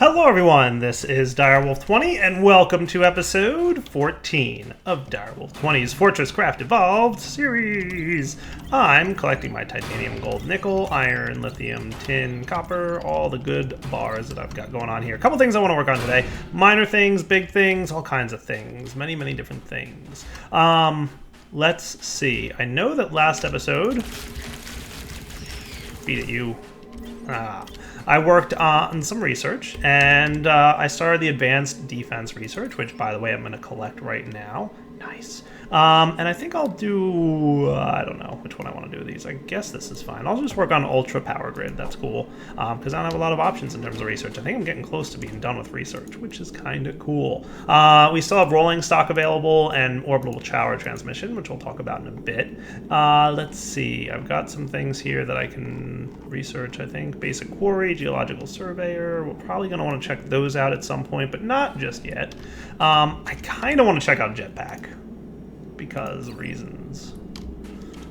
Hello everyone, this is Direwolf20 and welcome to episode 14 of Direwolf20's FortressCraft Evolved series. I'm collecting my titanium, gold, nickel, iron, lithium, tin, copper, all the good bars that I've got going on here. A couple things I want to work on today. Minor things, big things, all kinds of things. Many different things. Let's see. I know that last episode... Beat it, you. I worked on some research, and I started the advanced defense research, which, by the way, I'm going to collect right now. Nice. And I think I'll do, I don't know which one I want to do of these. I guess this is fine. I'll just work on ultra power grid. That's cool, because I don't have a lot of options in terms of research. I think I'm getting close to being done with research, which is kind of cool. We still have rolling stock available and orbital shower transmission, which we'll talk about in a bit. Let's see. I've got some things here that I can research, I think. Basic quarry, geological surveyor. We're probably going to want to check those out at some point, but not just yet. I kind of want to check out jetpack. Because reasons.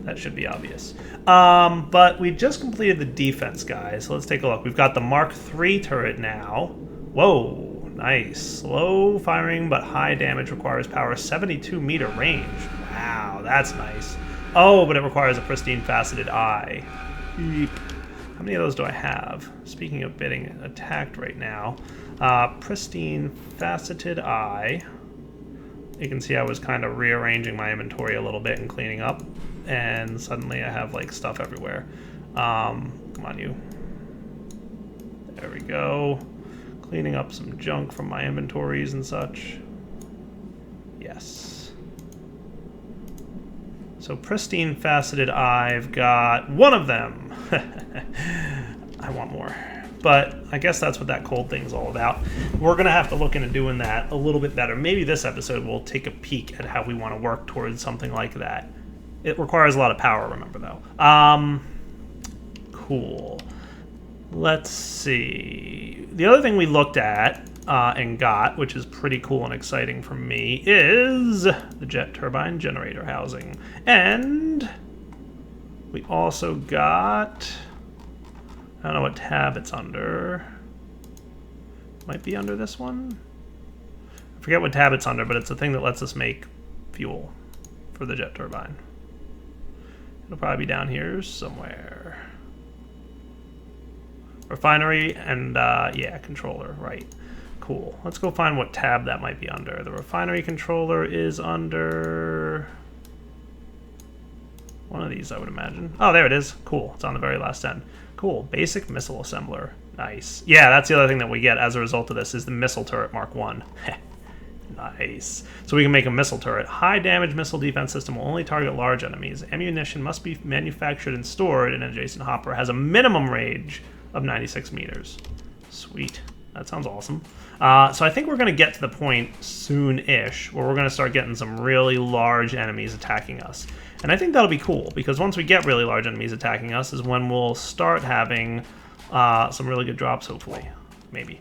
That should be obvious. But we just completed the defense, guys. So let's take a look. We've got the Mark III turret now. Whoa, nice. Slow firing, but high damage, requires power, 72-meter range. Wow, that's nice. Oh, but it requires a pristine faceted eye. Eep. How many of those do I have? Speaking of getting attacked right now. Pristine faceted eye. You can see I was kind of rearranging my inventory a little bit and cleaning up, and suddenly I have like stuff everywhere. Come on, you. There we go. Cleaning up some junk from my inventories and such. Yes. So pristine faceted eye, I've got one of them. I want more. But I guess that's what that cold thing's all about. We're going to have to look into doing that a little bit better. Maybe this episode we'll take a peek at how we want to work towards something like that. It requires a lot of power, remember, though. Cool. Let's see. The other thing we looked at and got, which is pretty cool and exciting for me, is the jet turbine generator housing. And we also got... I don't know what tab it's under. Might be under this one? I forget what tab it's under, but it's a thing that lets us make fuel for the jet turbine. It'll probably be down here somewhere. Refinery and, yeah, controller, right. Cool. Let's go find what tab that might be under. The refinery controller is under... one of these, I would imagine. Oh, there it is. Cool. It's on the very last end. Cool. Basic missile assembler. Nice. Yeah, that's the other thing that we get as a result of this is the missile turret Mark 1. Nice. So we can make a missile turret. High damage missile defense system will only target large enemies. Ammunition must be manufactured and stored in an adjacent hopper. Has a minimum range of 96 meters. Sweet. That sounds awesome. So I think we're going to get to the point soon-ish where we're going to start getting some really large enemies attacking us. And I think that'll be cool, because once we get really large enemies attacking us is when we'll start having some really good drops, hopefully. Maybe.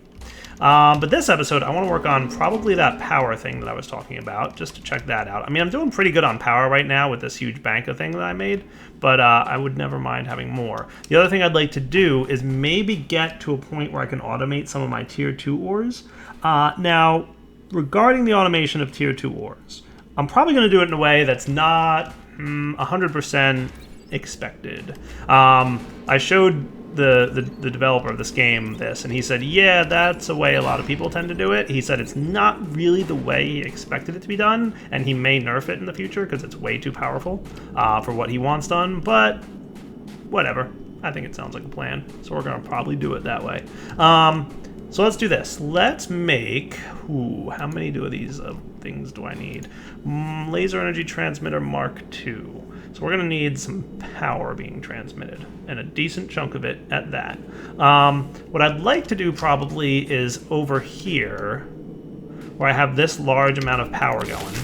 But this episode, I want to work on probably that power thing that I was talking about, just to check that out. I mean, I'm doing pretty good on power right now with this huge bank of thing that I made, but I would never mind having more. The other thing I'd like to do is maybe get to a point where I can automate some of my Tier 2 ores. Now, regarding the automation of Tier 2 ores, I'm probably going to do it in a way that's not 100% expected. I showed the developer of this game this, and he said, yeah, that's a way a lot of people tend to do it. He said it's not really the way he expected it to be done, and he may nerf it in the future because it's way too powerful for what he wants done, but whatever. I think it sounds like a plan, so we're going to probably do it that way. So let's do this. Let's make... Ooh, how many of these things do I need? Laser energy transmitter Mark II. So we're going to need some power being transmitted, and a decent chunk of it at that. What I'd like to do probably is over here, where I have this large amount of power going,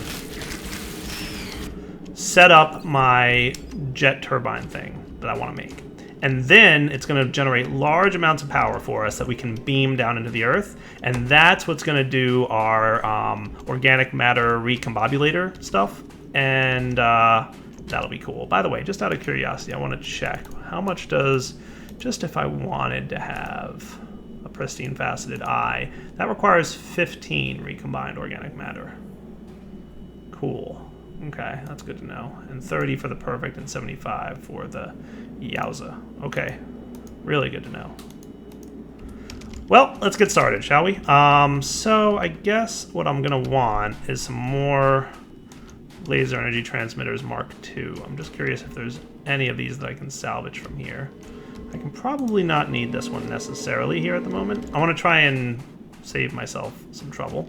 set up my jet turbine thing that I want to make. And then it's going to generate large amounts of power for us that we can beam down into the Earth. And that's what's going to do our organic matter recombobulator stuff. And that'll be cool. By the way, just out of curiosity, I want to check. How much does, just if I wanted to have a pristine faceted eye. That requires 15 recombined organic matter. Cool. Okay, that's good to know. And 30 for the perfect and 75 for the yowza. Okay, really good to know. Well, let's get started, shall we? So I guess what I'm gonna want is some more laser energy transmitters Mark II. I'm just curious if there's any of these that I can salvage from here. I can probably not need this one necessarily here at the moment. I want to try and save myself some trouble.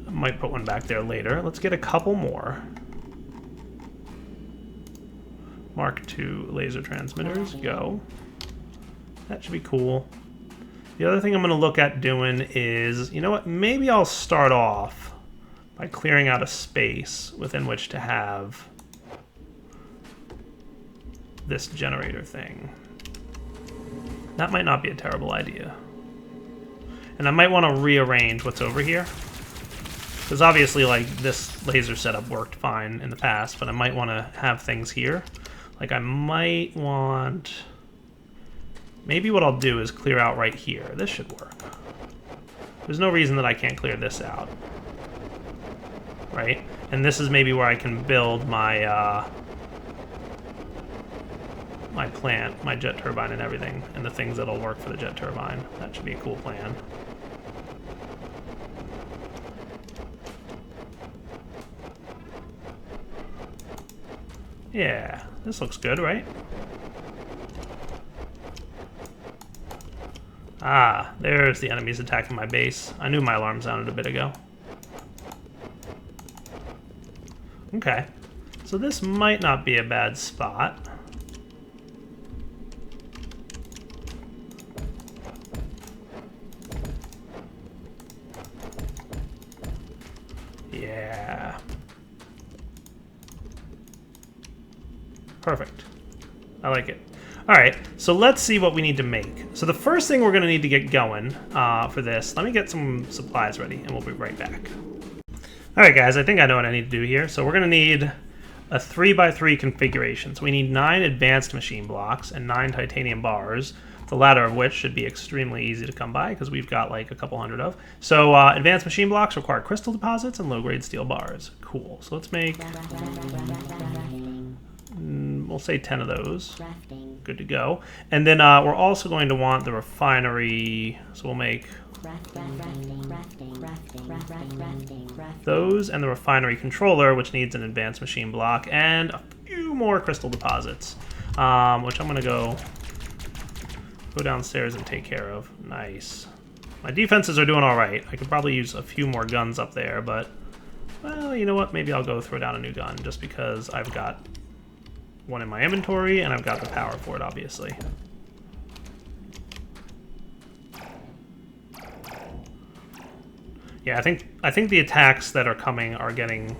I might put one back there later. Let's get a couple more. Mark II laser transmitters, go. That should be cool. The other thing I'm going to look at doing is, you know what, maybe I'll start off by clearing out a space within which to have this generator thing. That might not be a terrible idea. And I might want to rearrange what's over here. Because obviously, like, this laser setup worked fine in the past, but I might want to have things here. Like, I might want... Maybe what I'll do is clear out right here. This should work. There's no reason that I can't clear this out. Right? And this is maybe where I can build my, my plant, my jet turbine and everything, and the things that'll work for the jet turbine. That should be a cool plan. Yeah, this looks good, right? Ah, there's the enemies attacking my base. I knew my alarm sounded a bit ago. Okay, so this might not be a bad spot. Yeah. Perfect. I like it. All right, so let's see what we need to make. So the first thing we're going to need to get going for this, let me get some supplies ready, and we'll be right back. All right, guys, I think I know what I need to do here. So we're going to need a 3x3 configuration. So we need 9 advanced machine blocks and 9 titanium bars, the latter of which should be extremely easy to come by because we've got like a couple hundred of. So advanced machine blocks require crystal deposits and low-grade steel bars. Cool. So let's make... we'll say 10 of those. Good to go. And then we're also going to want the refinery, so we'll make those and the refinery controller, which needs an advanced machine block, and a few more crystal deposits, which I'm going to go downstairs and take care of. Nice. My defenses are doing all right. I could probably use a few more guns up there, but, well, you know what? Maybe I'll go throw down a new gun just because I've got one in my inventory, and I've got the power for it, obviously. Yeah, I think the attacks that are coming are getting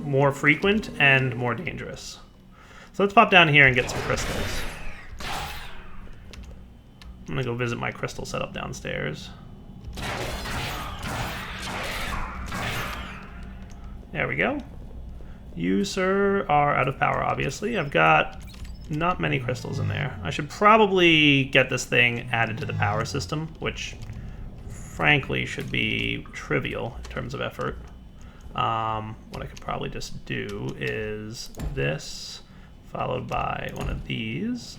more frequent and more dangerous. So let's pop down here and get some crystals. I'm gonna go visit my crystal setup downstairs. There we go. You, sir, are out of power, obviously. I've got not many crystals in there. I should probably get this thing added to the power system, which, frankly, should be trivial in terms of effort. What I could probably just do is this, followed by one of these.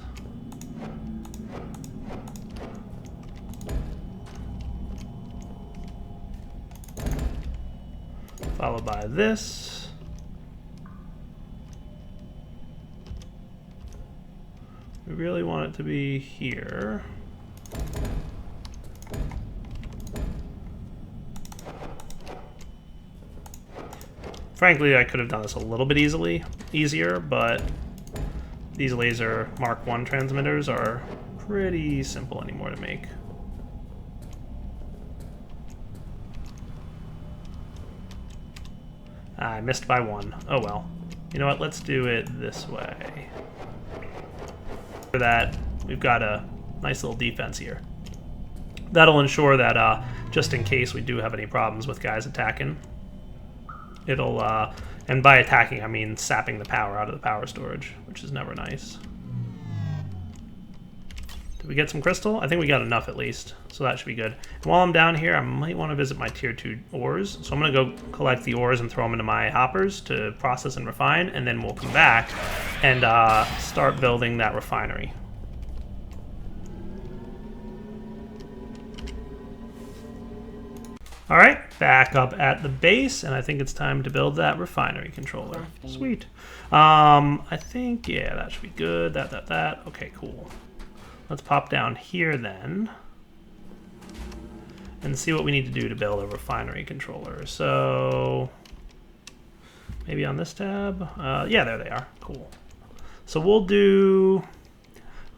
Followed by this. We really want it to be here. Frankly, I could have done this a little bit easier, but these laser Mark I transmitters are pretty simple anymore to make. I missed by one. Oh well. You know what? Let's do it this way. For that, we've got a nice little defense here. That'll ensure that just in case we do have any problems with guys attacking, it'll, and by attacking I mean sapping the power out of the power storage, which is never nice. Did we get some crystal? I think we got enough at least, so that should be good. And while I'm down here, I might want to visit my tier 2 ores. So I'm going to go collect the ores and throw them into my hoppers to process and refine, and then we'll come back and start building that refinery. All right, back up at the base, and I think it's time to build that refinery controller. Sweet. I think, yeah, that should be good. That. Okay, cool. Let's pop down here then and see what we need to do to build a refinery controller. So maybe on this tab. Yeah, there they are. Cool. So we'll do,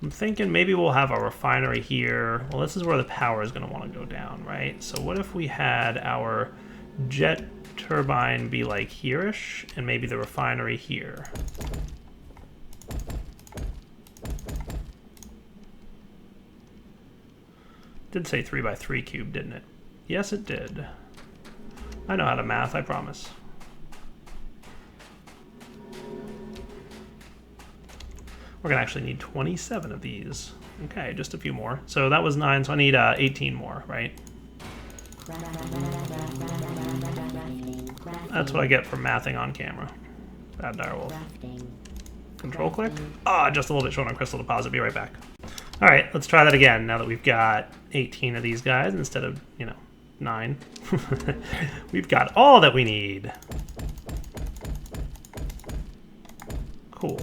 I'm thinking maybe we'll have a refinery here. Well, this is where the power is going to want to go down, right? So what if we had our jet turbine be like here-ish and maybe the refinery here? Did say 3x3 cube, didn't it? Yes, it did. I know how to math, I promise. We're gonna actually need 27 of these. Okay, just a few more. So that was 9, so I need 18 more, right? That's what I get for mathing on camera. Bad direwolf. Control click? Ah, just a little bit short on crystal deposit. Be right back. All right, let's try that again now that we've got 18 of these guys instead of, 9. We've got all that we need. Cool.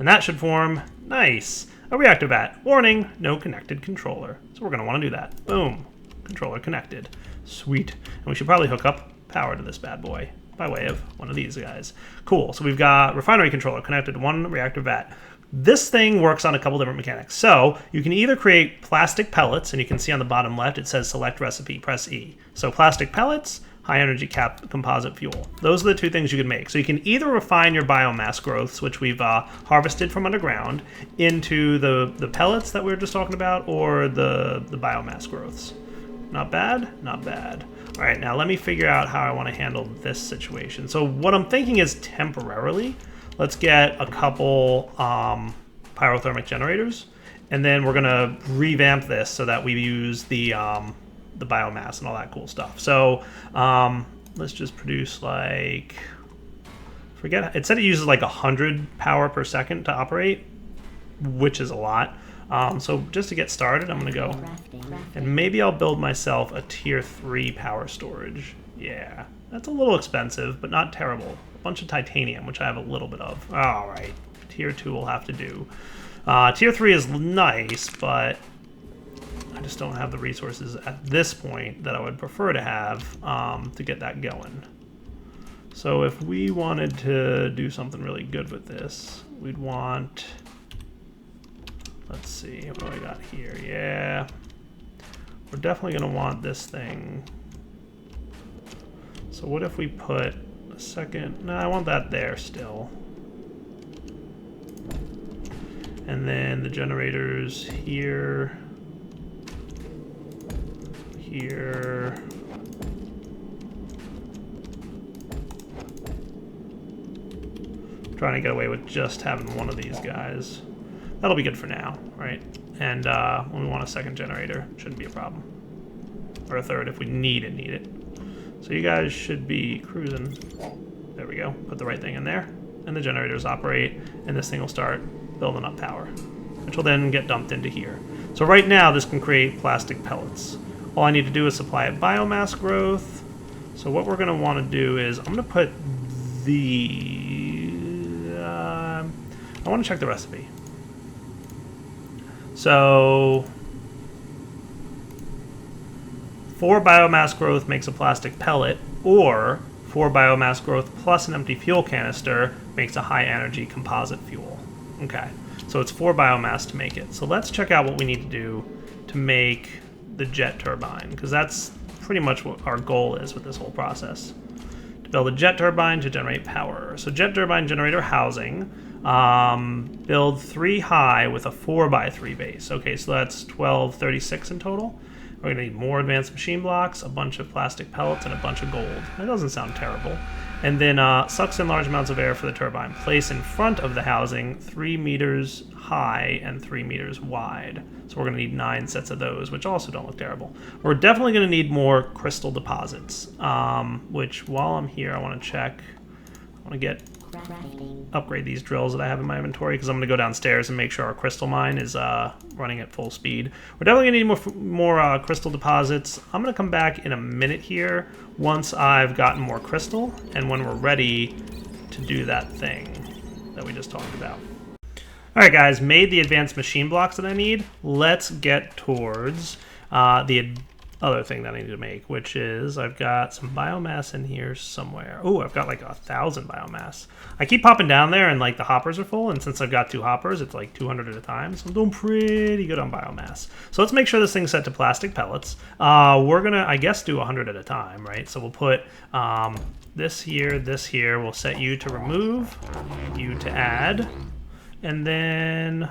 And that should form, nice, a reactor vat. Warning, no connected controller. So we're gonna wanna do that. Boom, controller connected. Sweet. And we should probably hook up power to this bad boy by way of one of these guys. Cool, so we've got refinery controller connected to one reactor vat. This thing works on a couple different mechanics. So you can either create plastic pellets, and you can see on the bottom left, it says select recipe, press E. So plastic pellets, high energy composite fuel. Those are the two things you can make. So you can either refine your biomass growths, which we've harvested from underground, into the pellets that we were just talking about, or the biomass growths. Not bad, not bad. All right, now let me figure out how I want to handle this situation. So what I'm thinking is temporarily, let's get a couple pyrothermic generators, and then we're gonna revamp this so that we use the biomass and all that cool stuff. So let's just produce like, forget, it said it uses like 100 power per second to operate, which is a lot. So just to get started, I'm gonna go, and maybe I'll build myself a tier 3 power storage. Yeah, that's a little expensive, but not terrible. A bunch of titanium, which I have a little bit of. All right, tier 2 will have to do. Tier 3 is nice, but I just don't have the resources at this point that I would prefer to have to get that going. So if we wanted to do something really good with this, we'd want, let's see, what do I got here? Yeah, we're definitely gonna want this thing. So what if we put a second, no, I want that there still. And then the generators here, here. I'm trying to get away with just having one of these guys. That'll be good for now, right? And when we want a second generator, shouldn't be a problem. Or a third if we need it. So you guys should be cruising. There we go. Put the right thing in there. And the generators operate, and this thing will start building up power, which will then get dumped into here. So right now, this can create plastic pellets. All I need to do is supply it biomass growth. So what we're gonna wanna do is, I'm gonna put I wanna check the recipe. So 4 biomass growth makes a plastic pellet, or 4 biomass growth plus an empty fuel canister makes a high energy composite fuel. Okay, so it's 4 biomass to make it. So let's check out what we need to do to make the jet turbine, because that's pretty much what our goal is with this whole process. To build a jet turbine to generate power. So jet turbine generator housing, build 3 high with a 4x3 base. Okay, so that's 1236 in total. We're going to need more advanced machine blocks, a bunch of plastic pellets, and a bunch of gold. That doesn't sound terrible. And then sucks in large amounts of air for the turbine. Place in front of the housing 3 meters high and 3 meters wide. So we're going to need 9 sets of those, which also don't look terrible. We're definitely going to need more crystal deposits, which while I'm here, I want to check. I want to upgrade these drills that I have in my inventory because I'm going to go downstairs and make sure our crystal mine is running at full speed. We're definitely going to need more crystal deposits. I'm going to come back in a minute here once I've gotten more crystal and when we're ready to do that thing that we just talked about. Alright guys, made the advanced machine blocks that I need. Let's get towards the other thing that I need to make, which is I've got some biomass in here somewhere. Oh, I've got like 1,000 biomass. I keep popping down there and like the hoppers are full, and since I've got 2 hoppers, it's like 200 at a time, so I'm doing pretty good on biomass. So let's make sure this thing's set to plastic pellets. We're gonna, I guess, do 100 at a time, right? So we'll put this here, we'll set you to remove, you to add, and then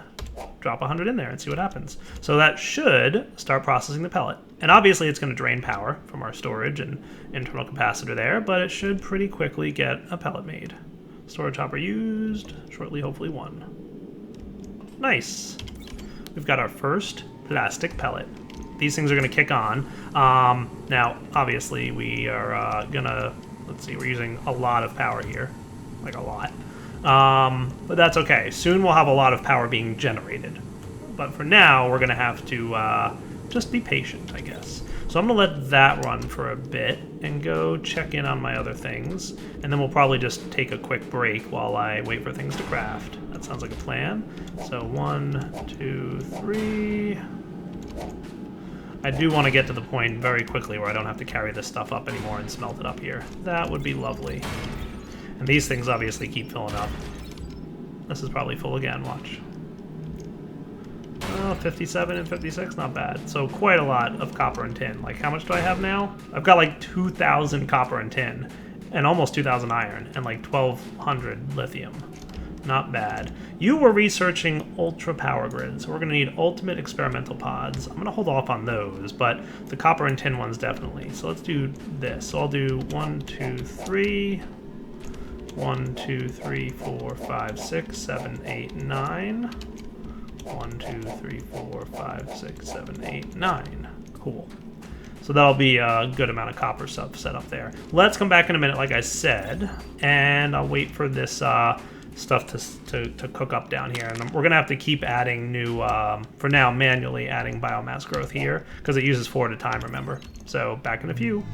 drop 100 in there and see what happens. So that should start processing the pellet. And obviously it's going to drain power from our storage and internal capacitor there, but it should pretty quickly get a pellet made. Storage hopper used, shortly hopefully 1. Nice. We've got our first plastic pellet. These things are going to kick on. Now, obviously we are gonna, let's see, we're using a lot of power here, like a lot. But that's okay. Soon we'll have a lot of power being generated. But for now, we're going to have to just be patient, I guess. So I'm going to let that run for a bit and go check in on my other things. And then we'll probably just take a quick break while I wait for things to craft. That sounds like a plan. So 1, 2, 3. I do want to get to the point very quickly where I don't have to carry this stuff up anymore and smelt it up here. That would be lovely. And these things obviously keep filling up. This is probably full again, watch. Oh, 57 and 56, not bad. So quite a lot of copper and tin. Like, how much do I have now? I've got like 2,000 copper and tin, and almost 2,000 iron, and like 1,200 lithium. Not bad. You were researching ultra power grids, so we're gonna need ultimate experimental pods. I'm gonna hold off on those, but the copper and tin ones definitely. So let's do this. So I'll do 1, 2, 3. 1, 2, 3, 4, 5, 6, 7, 8, 9. 1, 2, 3, 4, 5, 6, 7, 8, 9. Cool. So that'll be a good amount of copper stuff set up there. Let's come back in a minute, like I said, and I'll wait for this stuff to cook up down here. And we're going to have to keep adding new, for now, manually adding biomass growth here, because it uses 4 at a time, remember. So back in a few.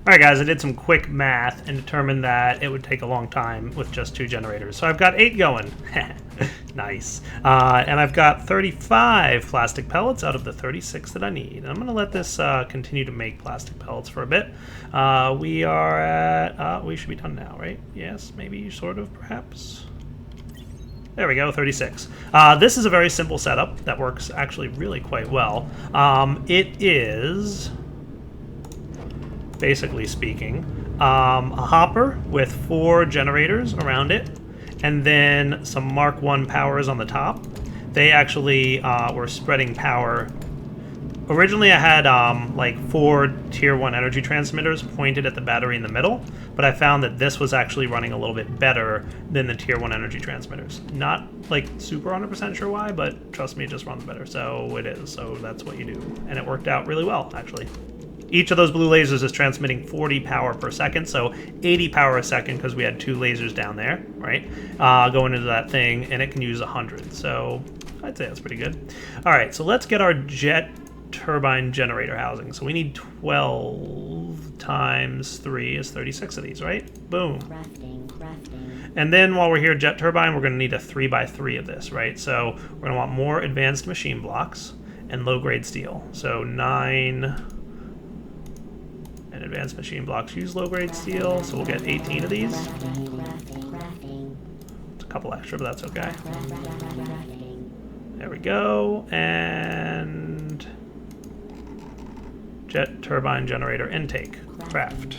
Alright guys, I did some quick math and determined that it would take a long time with just 2 generators. So I've got 8 going. Nice. And I've got 35 plastic pellets out of the 36 that I need. And I'm going to let this continue to make plastic pellets for a bit. We are at, we should be done now, right? Yes, maybe, sort of, perhaps. There we go, 36. This is a very simple setup that works actually really quite well. It is, basically speaking, a hopper with 4 generators around it, and then some Mark 1 powers on the top. They actually were spreading power. Originally I had like 4 tier 1 energy transmitters pointed at the battery in the middle, but I found that this was actually running a little bit better than the tier 1 energy transmitters. Not like super 100% sure why, but trust me, it just runs better. So it is, so that's what you do. And it worked out really well, actually. Each of those blue lasers is transmitting 40 power per second, so 80 power a second because we had 2 lasers down there, right? Going into that thing, and it can use 100, so I'd say that's pretty good. All right, so let's get our jet turbine generator housing. So we need 12 times 3 is 36 of these, right? Boom. And then while we're here, jet turbine, we're going to need a 3x3 of this, right? So we're going to want more advanced machine blocks and low-grade steel. So 9... and advanced machine blocks use low-grade steel, so we'll get 18 of these. It's a couple extra, but that's okay. There we go, and jet turbine generator intake, craft.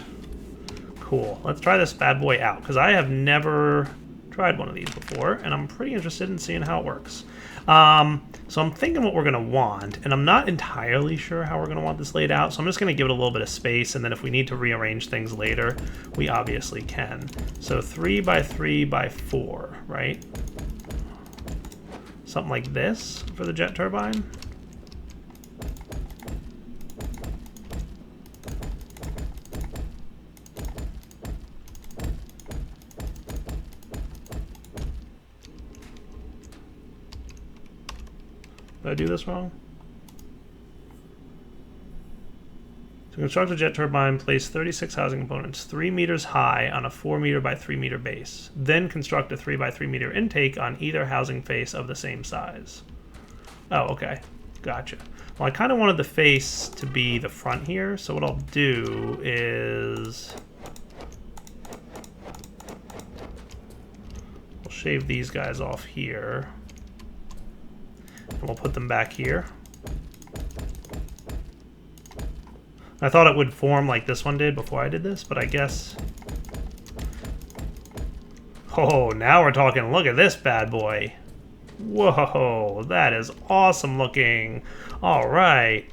Cool, let's try this bad boy out, because I have never tried one of these before, and I'm pretty interested in seeing how it works. So I'm thinking what we're going to want, and I'm not entirely sure how we're going to want this laid out, so I'm just going to give it a little bit of space, and then if we need to rearrange things later, we obviously can. So 3 by 3 by 4, right? Something like this for the jet turbine. Did I do this wrong? To construct a jet turbine, place 36 housing components 3 meters high on a 4 meter by 3 meter base. Then construct a 3 by 3 meter intake on either housing face of the same size. Oh, okay. Gotcha. Well, I kind of wanted the face to be the front here, so what I'll do is we'll shave these guys off here. And we'll put them back here. I thought it would form like this one did before I did this, but I guess... Oh, now we're talking. Look at this bad boy. Whoa, that is awesome looking. All right.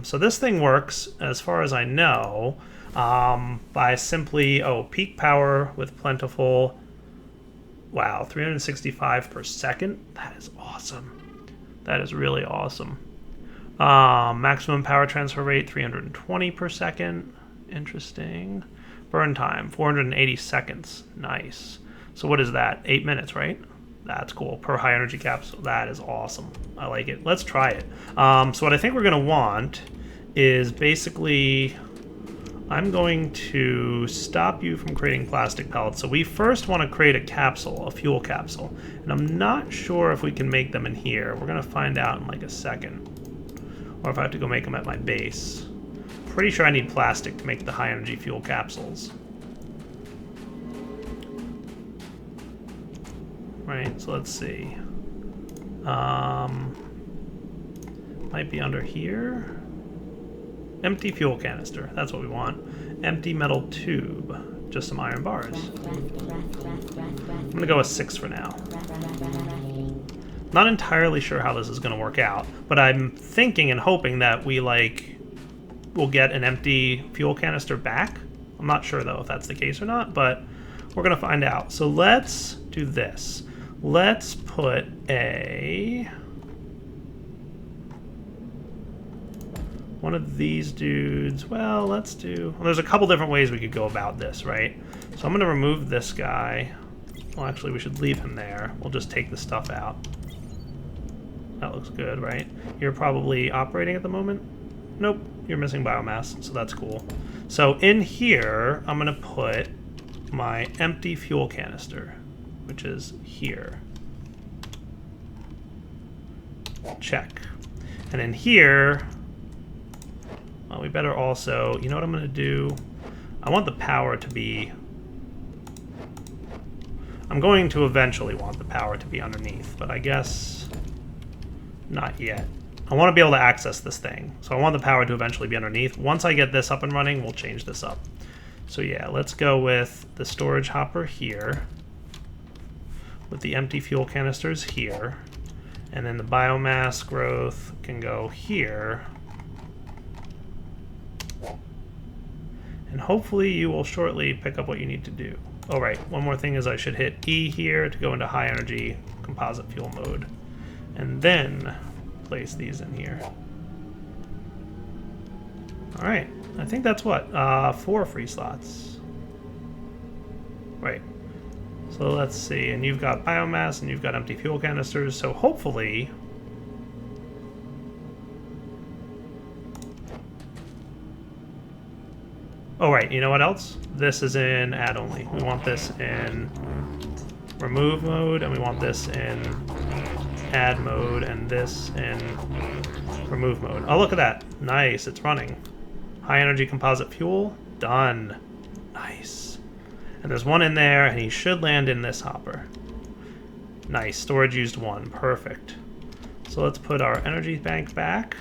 So this thing works, as far as I know, by simply, peak power with plentiful. Wow, 365 per second. That is awesome. That is really awesome. Maximum power transfer rate, 320 per second. Interesting. Burn time, 480 seconds. Nice. So what is that? 8 minutes, right? That's cool. Per high energy capsule. That is awesome. I like it. Let's try it. So what I think we're going to want is basically... I'm going to stop you from creating plastic pellets. So we first want to create a capsule, a fuel capsule. And I'm not sure if we can make them in here. We're going to find out in like a second. Or if I have to go make them at my base. Pretty sure I need plastic to make the high energy fuel capsules. Right, so let's see. Might be under here. Empty fuel canister, that's what we want. Empty metal tube, just some iron bars. I'm gonna go with 6 for now. Not entirely sure how this is gonna work out, but I'm thinking and hoping that we'll get an empty fuel canister back. I'm not sure though if that's the case or not, but we're gonna find out. So let's do this. Let's put one of these dudes. Well, let's do... Well, there's a couple different ways we could go about this, right? So I'm going to remove this guy. Well, actually, we should leave him there. We'll just take the stuff out. That looks good, right? You're probably operating at the moment? Nope, you're missing biomass, so that's cool. So in here, I'm going to put my empty fuel canister, which is here. Check. And in here... Well, we better also, you know what I'm going to do? I want the power to be... I'm going to eventually want the power to be underneath, but I guess not yet. I want to be able to access this thing, so I want the power to eventually be underneath. Once I get this up and running, we'll change this up. So yeah, let's go with the storage hopper here, with the empty fuel canisters here, and then the biomass growth can go here. And hopefully you will shortly pick up what you need to do. Oh right, one more thing is I should hit E here to go into high energy composite fuel mode. And then place these in here. Alright, I think that's what? 4 free slots. Right. So let's see, and you've got biomass and you've got empty fuel canisters, so hopefully... Oh, right, you know what else? This is in add only. We want this in remove mode, and we want this in add mode, and this in remove mode. Oh, look at that. Nice, it's running. High energy composite fuel, done. Nice. And there's one in there, and he should land in this hopper. Nice, storage used 1, perfect. So let's put our energy bank back.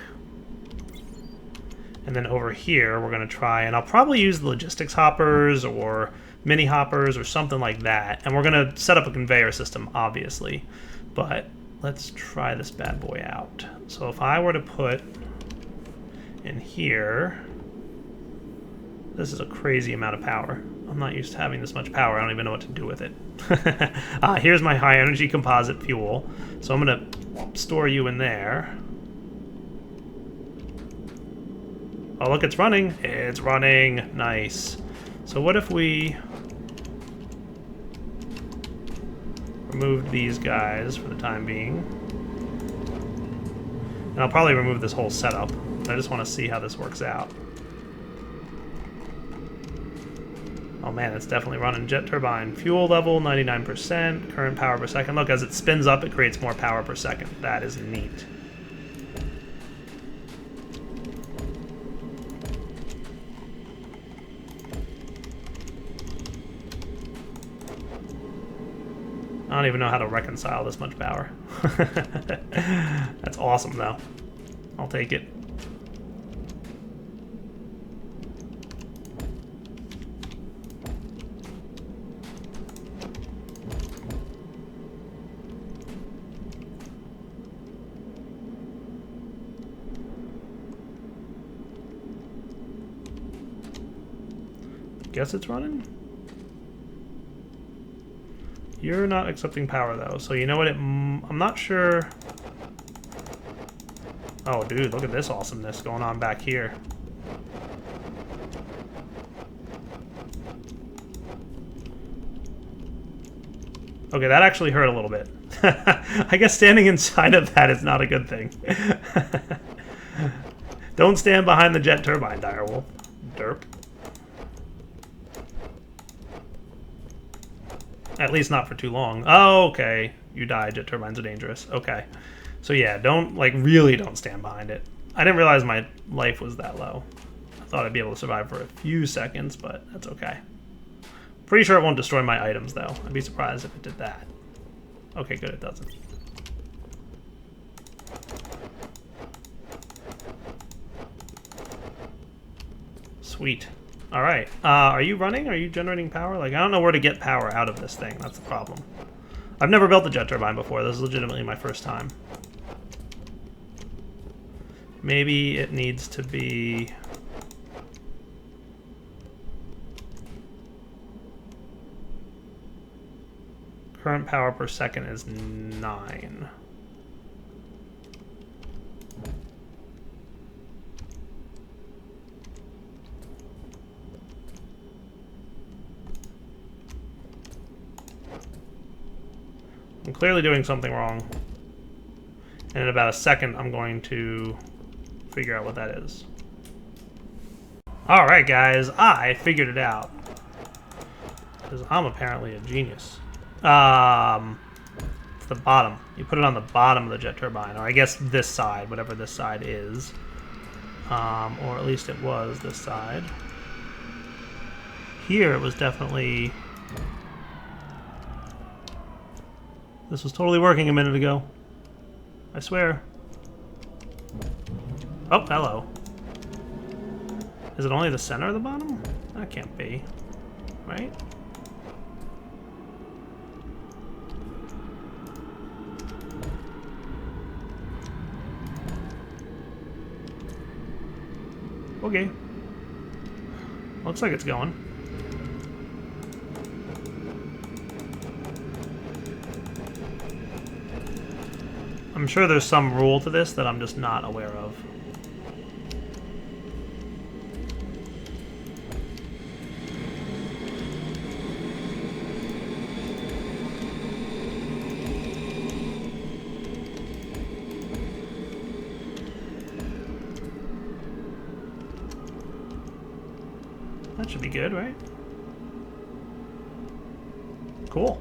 And then over here, we're going to try, and I'll probably use the logistics hoppers or mini hoppers or something like that. And we're going to set up a conveyor system, obviously. But let's try this bad boy out. So if I were to put in here, this is a crazy amount of power. I'm not used to having this much power. I don't even know what to do with it. Here's my high energy composite fuel. So I'm gonna store you in there. Oh, look, it's running. It's running. Nice. So what if we removed these guys for the time being? And I'll probably remove this whole setup. I just want to see how this works out. Oh man, it's definitely running. Jet turbine. Fuel level, 99%. Current power per second. Look, as it spins up, it creates more power per second. That is neat. I don't even know how to reconcile this much power. That's awesome, though. I'll take it. Guess it's running? You're not accepting power, though, so you know what? I'm not sure. Oh, dude, look at this awesomeness going on back here. Okay, that actually hurt a little bit. I guess standing inside of that is not a good thing. Don't stand behind the jet turbine, Direwolf. Derp. At least not for too long. Oh, okay. You die. Jet turbines are dangerous. Okay. So yeah, really don't stand behind it. I didn't realize my life was that low. I thought I'd be able to survive for a few seconds, but that's okay. Pretty sure it won't destroy my items, though. I'd be surprised if it did that. Okay, good, it doesn't. Sweet. All right. Are you running? Are you generating power? Like, I don't know where to get power out of this thing. That's the problem. I've never built a jet turbine before. This is legitimately my first time. Maybe it needs to be... Current power per second is 9. I'm clearly doing something wrong. And in about a second, I'm going to figure out what that is. Alright, guys, I figured it out. Because I'm apparently a genius. It's the bottom. You put it on the bottom of the jet turbine, or I guess this side, whatever this side is. Or at least it was this side. Here it was definitely... This was totally working a minute ago. I swear. Oh, hello. Is it only the center of the bottom? That can't be. Right? Okay. Looks like it's going. I'm sure there's some rule to this that I'm just not aware of. That should be good, right? Cool.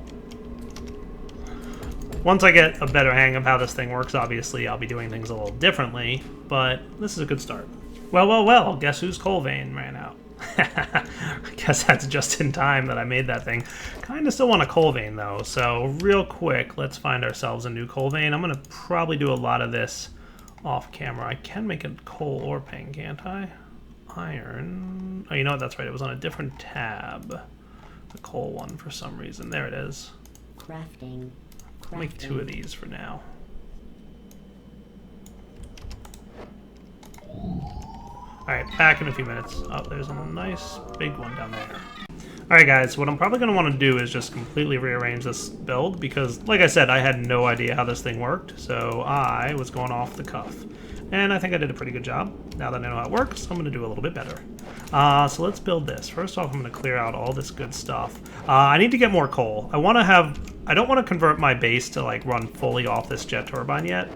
Once I get a better hang of how this thing works, obviously I'll be doing things a little differently, but this is a good start. Well, well, well, guess whose coal vein ran out? I guess that's just in time that I made that thing. Kinda still want a coal vein though, so real quick, let's find ourselves a new coal vein. I'm gonna probably do a lot of this off camera. I can make a coal ore ping, can't I? Iron. Oh, you know what? That's right. It was on a different tab. The coal one for some reason. There it is. Crafting. I'll make 2 of these for now. Alright, back in a few minutes. Oh, there's a nice big one down there. Alright guys, what I'm probably going to want to do is just completely rearrange this build because, like I said, I had no idea how this thing worked, so I was going off the cuff. And I think I did a pretty good job. Now that I know how it works, I'm going to do a little bit better. So let's build this. First off, I'm going to clear out all this good stuff. I need to get more coal. I don't want to convert my base to like run fully off this jet turbine yet.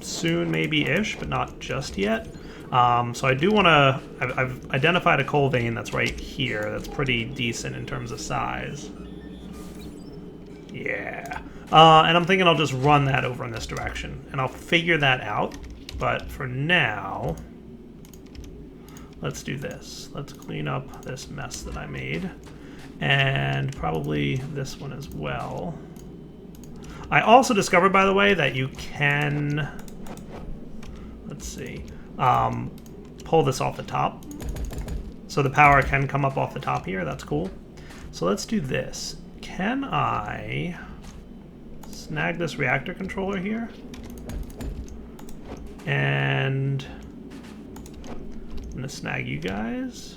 Soon maybe-ish, but not just yet. So I do want to... I've identified a coal vein that's right here that's pretty decent in terms of size. Yeah. And I'm thinking I'll just run that over in this direction. And I'll figure that out. But for now, let's do this. Let's clean up this mess that I made. And probably this one as well. I also discovered, by the way, that you can... Let's see. Pull this off the top. So the power can come up off the top here. That's cool. So let's do this. Can I snag this reactor controller here? And I'm going to snag you guys.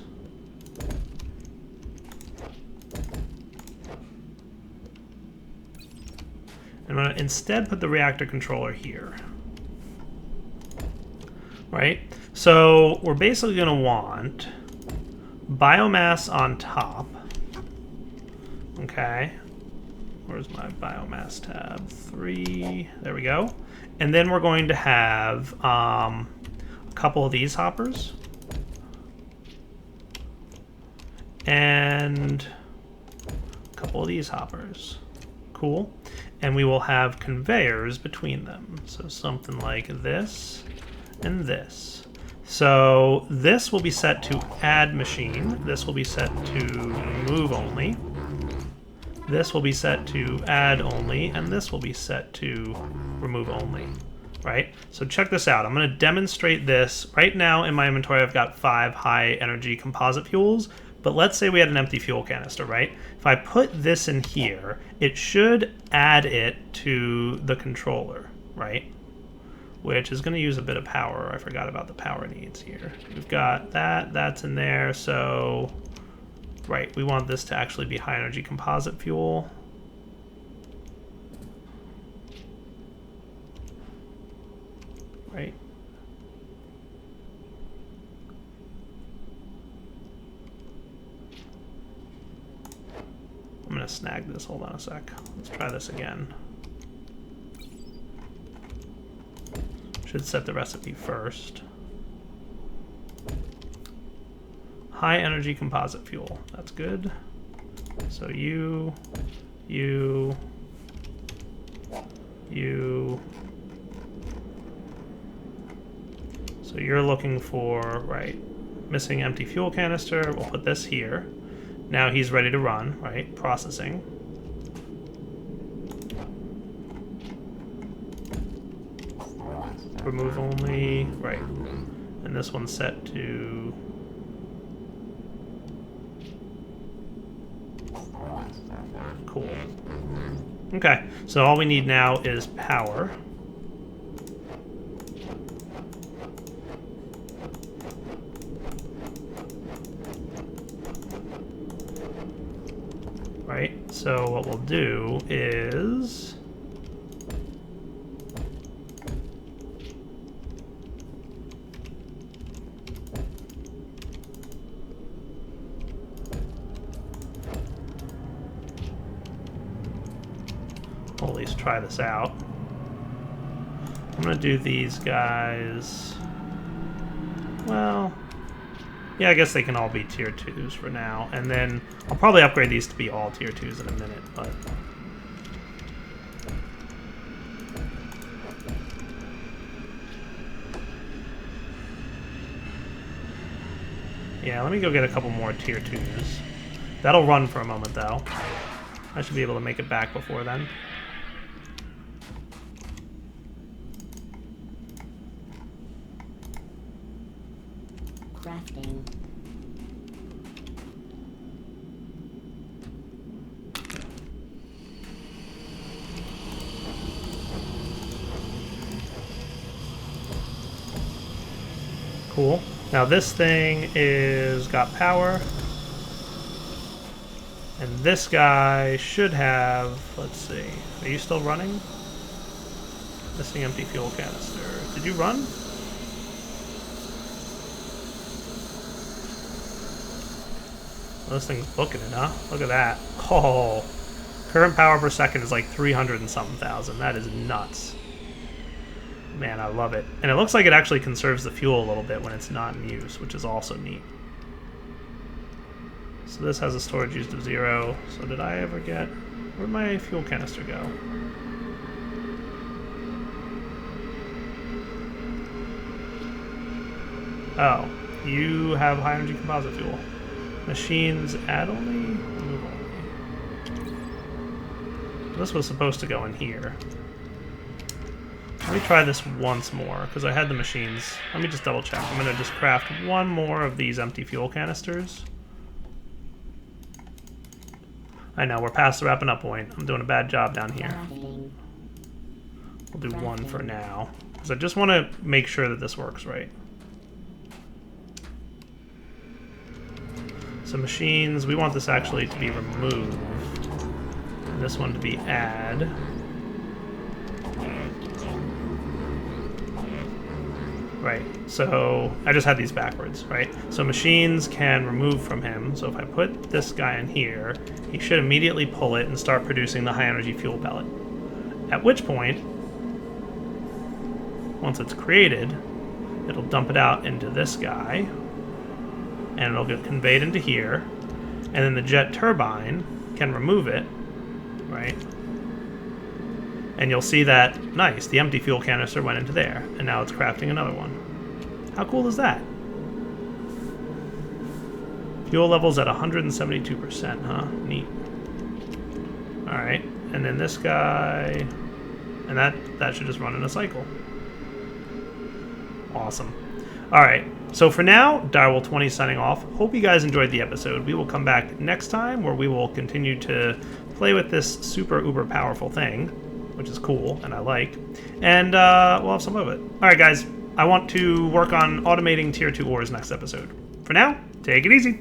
I'm going to instead put the reactor controller here. Right? So we're basically going to want biomass on top. Okay. Where's my biomass tab? 3. There we go. And then we're going to have a couple of these hoppers. And a couple of these hoppers. Cool. And we will have conveyors between them. So something like this and this. So this will be set to add machine. This will be set to move only. This will be set to add only, and this will be set to remove only, right? So check this out. I'm going to demonstrate this. Right now in my inventory, I've got 5 high energy composite fuels, but let's say we had an empty fuel canister, right? If I put this in here, it should add it to the controller, right? Which is going to use a bit of power. I forgot about the power needs here. We've got that, that's in there, so... Right, we want this to actually be high energy composite fuel. Right. I'm gonna snag this, hold on a sec. Let's try this again. Should set the recipe first. High energy composite fuel. That's good. So you. So you're looking for, right, missing empty fuel canister. We'll put this here. Now he's ready to run, right? Processing. Remove only, right. And this one's set to... Cool. Okay, so all we need now is power. Right, so what we'll do is... We'll at least try this out. I'm gonna do these guys... Well... Yeah, I guess they can all be tier 2s for now. And then I'll probably upgrade these to be all tier 2s in a minute, but... Yeah, let me go get a couple more tier 2s. That'll run for a moment, though. I should be able to make it back before then. Crafting. Cool. Now this thing is got power. And this guy should have, let's see, are you still running? Missing empty fuel canister. Did you run? Well, this thing's booking it, huh? Look at that. Oh, current power per second is like 300 and something thousand. That is nuts. Man, I love it. And it looks like it actually conserves the fuel a little bit when it's not in use, which is also neat. So this has a storage used of 0. So did I ever get... Where'd my fuel canister go? Oh, you have high energy composite fuel. Machines add only? Remove only. This was supposed to go in here. Let me try this once more, because I had the machines. Let me just double check. I'm going to just craft one more of these empty fuel canisters. I know, we're past the wrapping up point. I'm doing a bad job down here. We'll do one for now, because I just want to make sure that this works right. So machines, we want this actually to be remove. And this one to be add. Right, so I just had these backwards, right? So machines can remove from him. So if I put this guy in here, he should immediately pull it and start producing the high energy fuel pellet. At which point, once it's created, it'll dump it out into this guy, and it'll get conveyed into here, and then the jet turbine can remove it, right? And you'll see that, nice, the empty fuel canister went into there, and now it's crafting another one. How cool is that? Fuel level's at 172%, huh? Neat. Alright, and then this guy, and that should just run in a cycle. Awesome. Alright, so for now, Direwolf20 signing off. Hope you guys enjoyed the episode. We will come back next time where we will continue to play with this super uber powerful thing, which is cool and I like, and we'll have some of it. Alright guys, I want to work on automating tier 2 ores next episode. For now, take it easy.